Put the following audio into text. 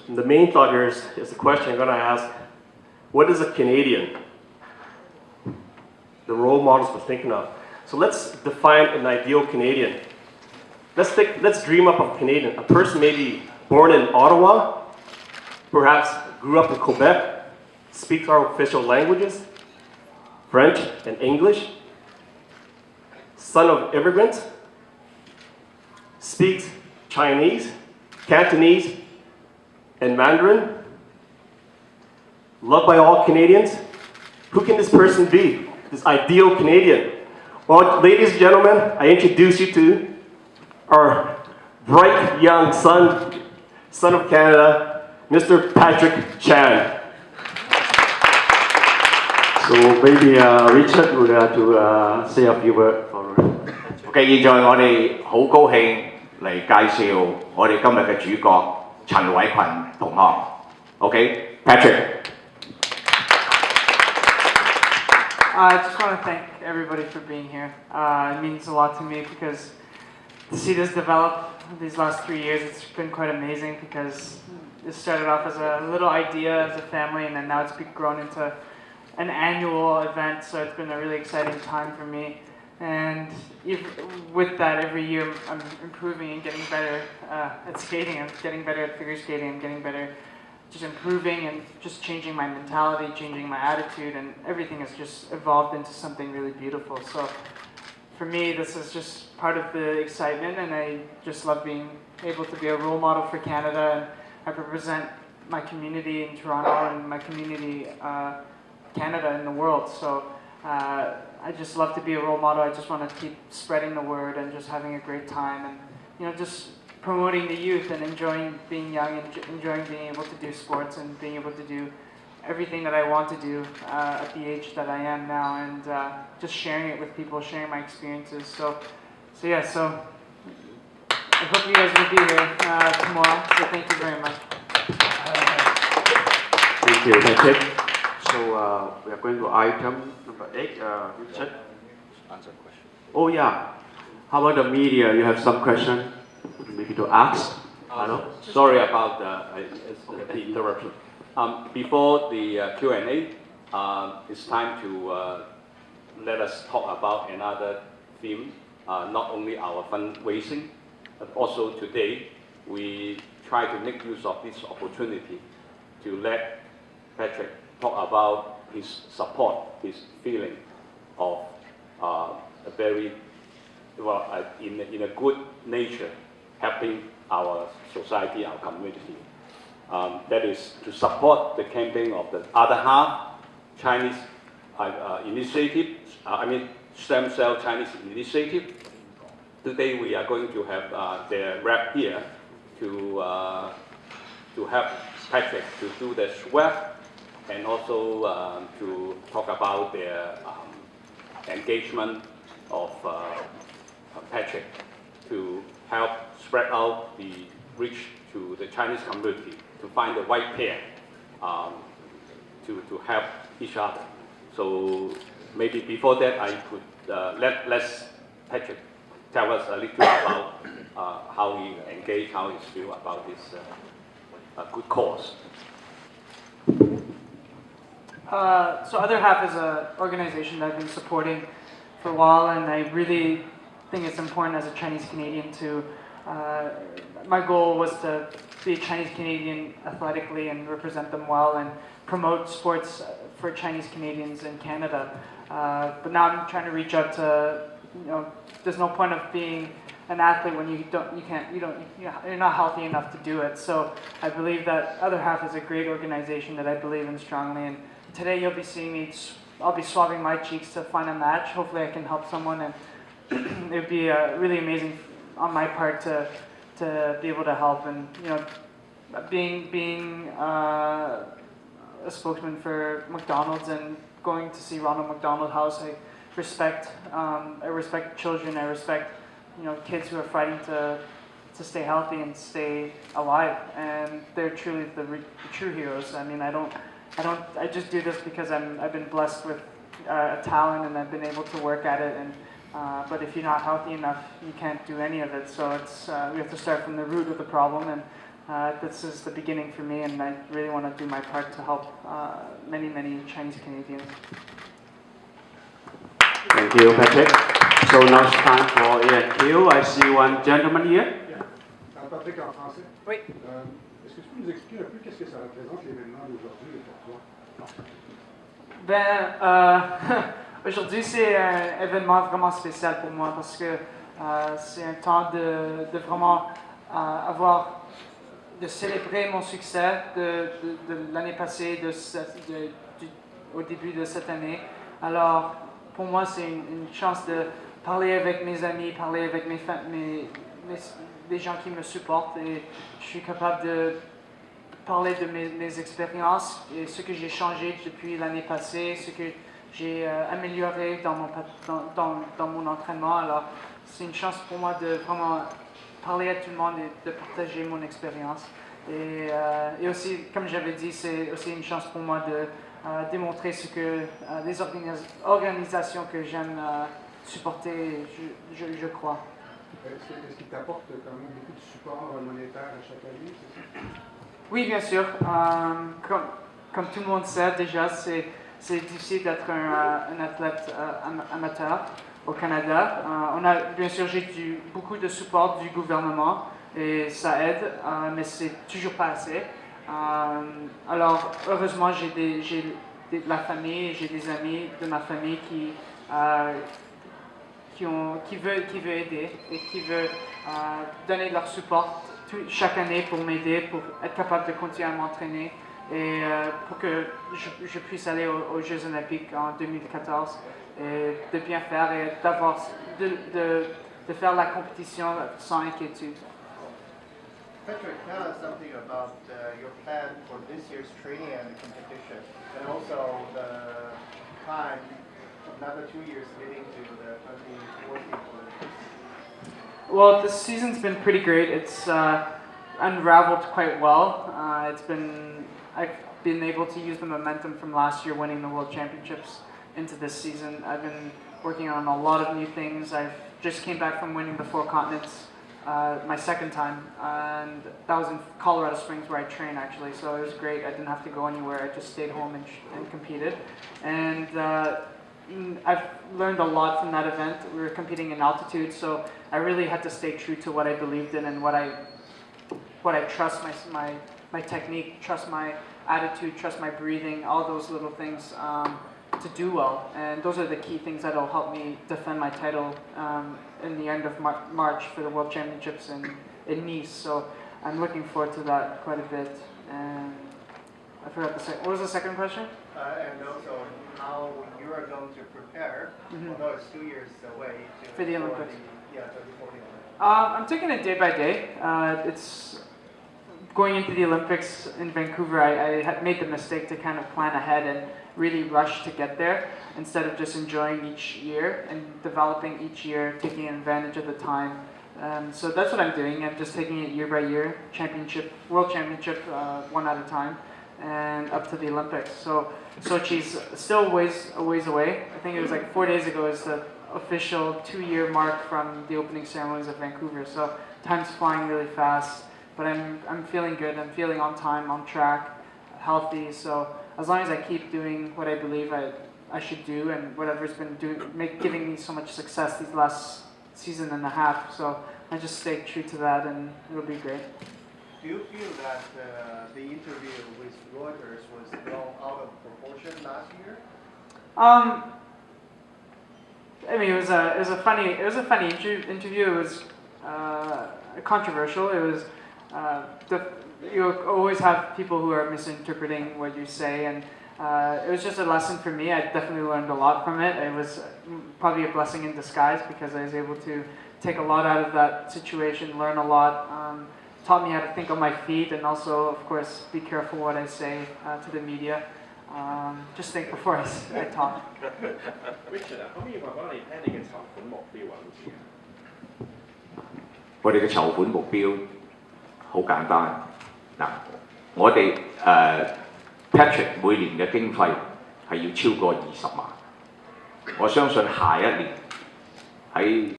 the main thought here is the question I'm going to ask: what is a Canadian? The role models we're thinking of. So let's define an ideal Canadian. Let's dream up of a Canadian. A person maybe born in Ottawa, perhaps grew up in Quebec, speaks our official languages, French and English, son of immigrants, speaks Chinese, Cantonese, and Mandarin, loved by all Canadians. Who can this person be? This ideal Canadian? Well, ladies and gentlemen, I introduce you to our bright young son of Canada, Mr. Patrick Chan. So maybe Richard would like to say a few words for. OK， 現在我哋好高興嚟介紹我哋今日嘅主角陳偉群同學。OK，Patrick。I just want to thank everybody for being here. It means a lot to me because to see this develop these last 3 years, it's been quite amazing because it started off as a little idea as a family, and then now it's grown into an annual event. So it's been a really exciting time for me. And with that, every year I'm improving and getting better at skating. I'm getting better at figure skating. I'm getting better, just improving and just changing my mentality, changing my attitude, and everything has just evolved into something really beautiful. So for me, this is just part of the excitement, and I just love being able to be a role model for Canada, and I represent my community in Toronto and my community, Canada, in the world. So I just love to be a role model. I just want to keep spreading the word and just having a great time, and just promoting the youth and enjoying being young and enjoying being able to do sports and being able to do everything that I want to do at the age that I am now, and just sharing it with people, sharing my experiences. So I hope you guys will be here tomorrow. So thank you very much. Thank you, Patrick. So we are going to item number 8. Richard. Answer the question. Oh yeah. How about the media? You have some question maybe to ask? Hello? Sorry about the interruption. Before the Q&A, it's time to let us talk about another theme, not only our fundraising, but also today we try to make use of this opportunity to let Patrick talk about his support, his feeling of a very, in a good nature, helping our society, our community. That is to support the campaign of the other half, Chinese initiative, stem cell Chinese initiative. Today we are going to have their rep here to help Patrick to do the swab and also to talk about their engagement of Patrick to help spread out the reach to the Chinese community to find the right pair to help each other. So maybe before that I could let Patrick tell us a little about how he engaged, how he feels about this good cause. So Other Half is an organization that I've been supporting for a while, and I really think it's important as a Chinese Canadian to, my goal was to be a Chinese Canadian athletically and represent them well and promote sports for Chinese Canadians in Canada. But now I'm trying to reach out to, there's no point of being an athlete when you're not healthy enough to do it. So I believe that Other Half is a great organization that I believe in strongly. And today you'll be seeing me, I'll be swabbing my cheeks to find a match. Hopefully I can help someone, and it would be really amazing on my part to be able to help. And being a spokesman for McDonald's and going to see Ronald McDonald House, I respect children. I respect kids who are fighting to stay healthy and stay alive, and they're truly the true heroes. I mean, I just do this because I've been blessed with a talent and I've been able to work at it. And but if you're not healthy enough, you can't do any of it. So we have to start from the root of the problem, and this is the beginning for me, and I really want to do my part to help many Chinese Canadians. Thank you, Patrick. So now it's time for A&Q. I see one gentleman here. Patrick en français. Oui. Est-ce que tu peux nous expliquer un peu qu'est-ce que ça représente l'événement d'aujourd'hui pour toi? Aujourd'hui c'est un événement vraiment spécial pour moi parce que c'est un temps de vraiment de célébrer mon succès de l'année passée, au début de cette année. Alors pour moi c'est une chance de parler avec mes amis, parler avec des gens qui me supportent, et je suis capable de parler de mes expériences et ce que j'ai changé depuis l'année passée, ce que j'ai amélioré dans mon entraînement. Alors c'est une chance pour moi de vraiment parler à tout le monde et de partager mon expérience. Et aussi, comme j'avais dit, c'est aussi une chance pour moi de démontrer ce que les organisations que j'aime supporter, je crois. Est-ce qu'il t'apporte quand même beaucoup de support monétaire à chaque année, c'est ça? Oui, bien sûr. Comme tout le monde sait déjà, c'est difficile d'être un athlète amateur au Canada. Bien sûr, j'ai beaucoup de support du gouvernement et ça aide, mais c'est toujours pas assez. Alors, heureusement, j'ai de la famille, j'ai des amis de ma famille qui veulent aider et qui veulent donner leur support chaque année pour m'aider, pour être capable de continuer à m'entraîner et pour que je puisse aller aux Jeux Olympiques en 2014 et de bien faire et de faire la compétition sans inquiétude. Patrick, tell us something about your plan for this year's training and competition, and also the time, another 2 years leading to the 2014 Olympics. Well, this season's been pretty great. It's unraveled quite well. I've been able to use the momentum from last year winning the World Championships into this season. I've been working on a lot of new things. I've just came back from winning the Four Continents my second time, and that was in Colorado Springs where I train actually, so it was great. I didn't have to go anywhere. I just stayed home and competed, and I've learned a lot from that event. We were competing in altitude, so I really had to stay true to what I believed in and what I trust, my technique, trust my attitude, trust my breathing, all those little things to do well. And those are the key things that will help me defend my title in the end of March for the World Championships in Nice. So I'm looking forward to that quite a bit. And I forgot what was the second question? And also how you are going to prepare, although it's 2 years away, for the Olympics. 2014 Olympics. I'm taking it day by day. It's going into the Olympics in Vancouver. I had made the mistake to kind of plan ahead and really rush to get there instead of just enjoying each year and developing each year, taking advantage of the time. So that's what I'm doing. I'm just taking it year by year, World Championship, one at a time, and up to the Olympics. So Sochi's still a ways away. I think it was like 4 days ago is the official 2-year mark from the opening ceremonies of Vancouver. So time's flying really fast, but I'm feeling good. I'm feeling on time, on track, healthy. So as long as I keep doing what I believe I should do and whatever's been giving me so much success these last season and a half, so I just stay true to that and it'll be great. Do you feel that the interview with Reuters was blown out of proportion last year? I mean, it was a funny interview. It was controversial. It was you always have people who are misinterpreting what you say, and it was just a lesson for me. I definitely learned a lot from it. It was probably a blessing in disguise because I was able to take a lot out of that situation, learn a lot, taught me how to think on my feet, and also, of course, be careful what I say to the media. Just think before I talk. Richard 可唔可以話講你聽你嘅籌款目標啊？好似我哋嘅籌款目標好簡單嗱，我哋Patrick 每年嘅經費係要超過20萬，我相信下一年喺